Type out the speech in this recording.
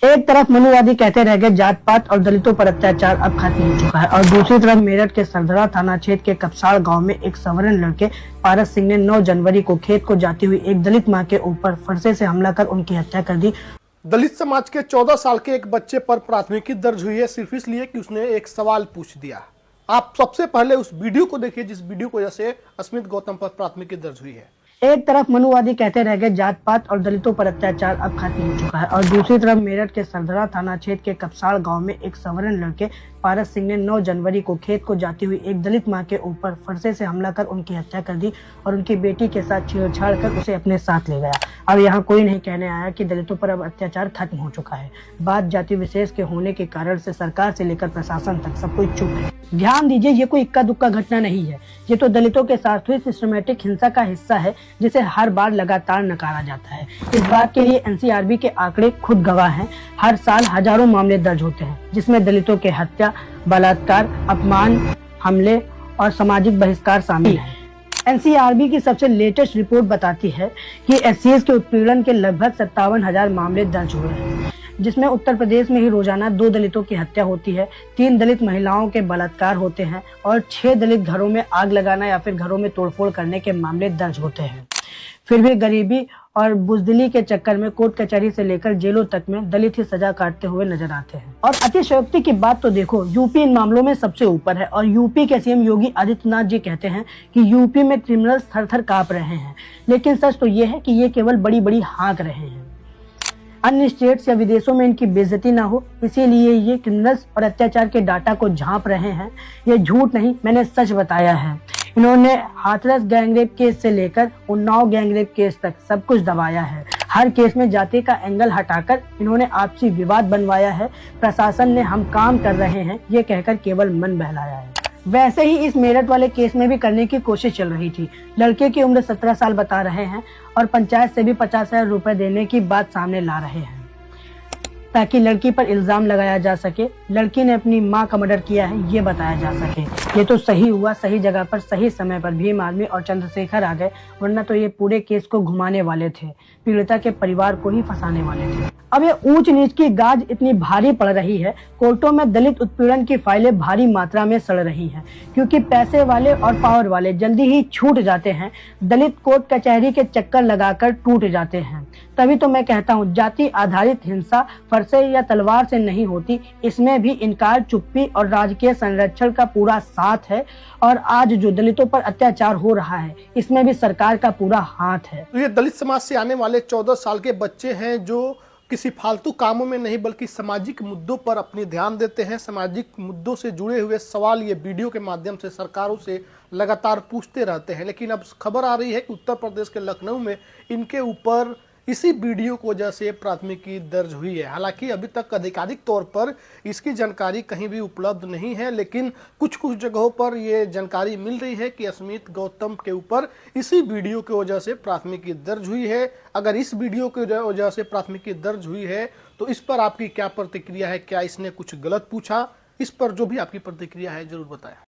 एक तरफ मनुवादी कहते रह गए जात पात और दलितों पर अत्याचार अब खत्म हो चुका है और दूसरी तरफ मेरठ के सरधरा थाना क्षेत्र के कपसाड़ गांव में एक सवर्ण लड़के पारस सिंह ने 9 जनवरी को खेत को जाती हुई एक दलित मां के ऊपर फरसे से हमला कर उनकी हत्या कर दी। दलित समाज के 14 साल के एक बच्चे पर प्राथमिकी दर्ज हुई है सिर्फ इसलिए कि उसने एक सवाल पूछ दिया। आप सबसे पहले उस वीडियो को देखिए जिस वीडियो को वजह से अस्मित गौतम पर प्राथमिकी दर्ज हुई है। एक तरफ मनुवादी कहते रह गए जात पात और दलितों पर अत्याचार अब खत्म हो चुका है और दूसरी तरफ मेरठ के सरधरा थाना क्षेत्र के कपसाड़ गांव में एक सवर्ण लड़के पारस सिंह ने 9 जनवरी को खेत को जाती हुई एक दलित मां के ऊपर फरसे से हमला कर उनकी हत्या कर दी और उनकी बेटी के साथ छेड़छाड़ कर उसे अपने साथ ले गया। अब यहाँ कोई नहीं कहने आया कि दलितों पर अब अत्याचार खत्म हो चुका है। बात जाति विशेष के होने के कारण से सरकार से लेकर प्रशासन तक सब कोई चुप है। ध्यान दीजिए, ये कोई इक्का दुक्का घटना नहीं है। ये तो दलितों के साथ हुई सिस्टमेटिक हिंसा का हिस्सा है जिसे हर बार लगातार नकारा जाता है। इस बात के लिए एनसीआरबी के आंकड़े खुद गवाह हैं। हर साल हजारों मामले दर्ज होते हैं जिसमें दलितों के हत्या, बलात्कार, अपमान, हमले और सामाजिक बहिष्कार शामिल है। एनसीआरबी की सबसे लेटेस्ट रिपोर्ट बताती है कि एससीएस के उत्पीड़न के लगभग 57,000 मामले दर्ज हुए हैं, जिसमें उत्तर प्रदेश में ही रोजाना 2 दलितों की हत्या होती है, 3 दलित महिलाओं के बलात्कार होते हैं और 6 दलित घरों में आग लगाना या फिर घरों में तोड़फोड़ करने के मामले दर्ज होते हैं। फिर भी गरीबी और बुजदिली के चक्कर में कोर्ट कचहरी से लेकर जेलों तक में दलित ही सजा काटते हुए नजर आते हैं। और अतिशयोक्ति की बात तो देखो, यूपी इन मामलों में सबसे ऊपर है और यूपी के सीएम योगी आदित्यनाथ जी कहते हैं कि यूपी में क्रिमिनल्स थर-थर कांप रहे हैं, लेकिन सच तो ये है कि ये केवल बड़ी बड़ी हाँक रहे हैं। अन्य स्टेट्स या विदेशों में इनकी बेइज्जती ना हो, इसीलिए ये क्रिमिनल्स और अत्याचार के डाटा को झांप रहे हैं। ये झूठ नहीं, मैंने सच बताया है। इन्होंने हाथरस गैंगरेप केस से लेकर उन्नाव गैंगरेप केस तक सब कुछ दबाया है। हर केस में जाति का एंगल हटाकर इन्होंने आपसी विवाद बनवाया है। प्रशासन ने हम काम कर रहे हैं ये कहकर केवल मन बहलाया है। वैसे ही इस मेरठ वाले केस में भी करने की कोशिश चल रही थी। लड़के की उम्र 17 साल बता रहे हैं और पंचायत से भी 50,000 रुपए देने की बात सामने ला रहे हैं ताकि लड़की पर इल्जाम लगाया जा सके। लड़की ने अपनी मां का मर्डर किया है ये बताया जा सके। ये तो सही हुआ, सही जगह पर सही समय पर भीम आर्मी और चंद्रशेखर आ गए, वरना तो ये पूरे केस को घुमाने वाले थे, पीड़िता के परिवार को ही फंसाने वाले थे। अब ये ऊंच नीच की गाज इतनी भारी पड़ रही है, कोर्टों में दलित उत्पीड़न की फाइलें भारी मात्रा में सड़ रही हैं, क्योंकि पैसे वाले और पावर वाले जल्दी ही छूट जाते हैं। दलित कोर्ट कचहरी के चक्कर लगाकर टूट जाते हैं। तभी तो मैं कहता हूँ जाति आधारित हिंसा फरसे या तलवार से नहीं होती, इसमें भी इनकार, चुप्पी और राजकीय संरक्षण का पूरा साथ है। और आज जो दलितों पर अत्याचार हो रहा है इसमें भी सरकार का पूरा हाथ है। तो ये दलित समाज से आने वाले 14 साल के बच्चे हैं जो किसी फालतू कामों में नहीं बल्कि सामाजिक मुद्दों पर अपनी ध्यान देते हैं। सामाजिक मुद्दों से जुड़े हुए सवाल ये वीडियो के माध्यम से सरकारों से लगातार पूछते रहते हैं। लेकिन अब खबर आ रही है कि उत्तर प्रदेश के लखनऊ में इनके ऊपर इसी वीडियो की वजह से प्राथमिकी दर्ज हुई है। हालांकि अभी तक आधिकारिक तौर पर इसकी जानकारी कहीं भी उपलब्ध नहीं है, लेकिन कुछ जगहों पर ये जानकारी मिल रही है कि अस्मित गौतम के ऊपर इसी वीडियो की वजह से प्राथमिकी दर्ज हुई है। अगर इस वीडियो की वजह से प्राथमिकी दर्ज हुई है तो इस पर आपकी क्या प्रतिक्रिया है? क्या इसने कुछ गलत पूछा? इस पर जो भी आपकी प्रतिक्रिया है जरूर बताएं।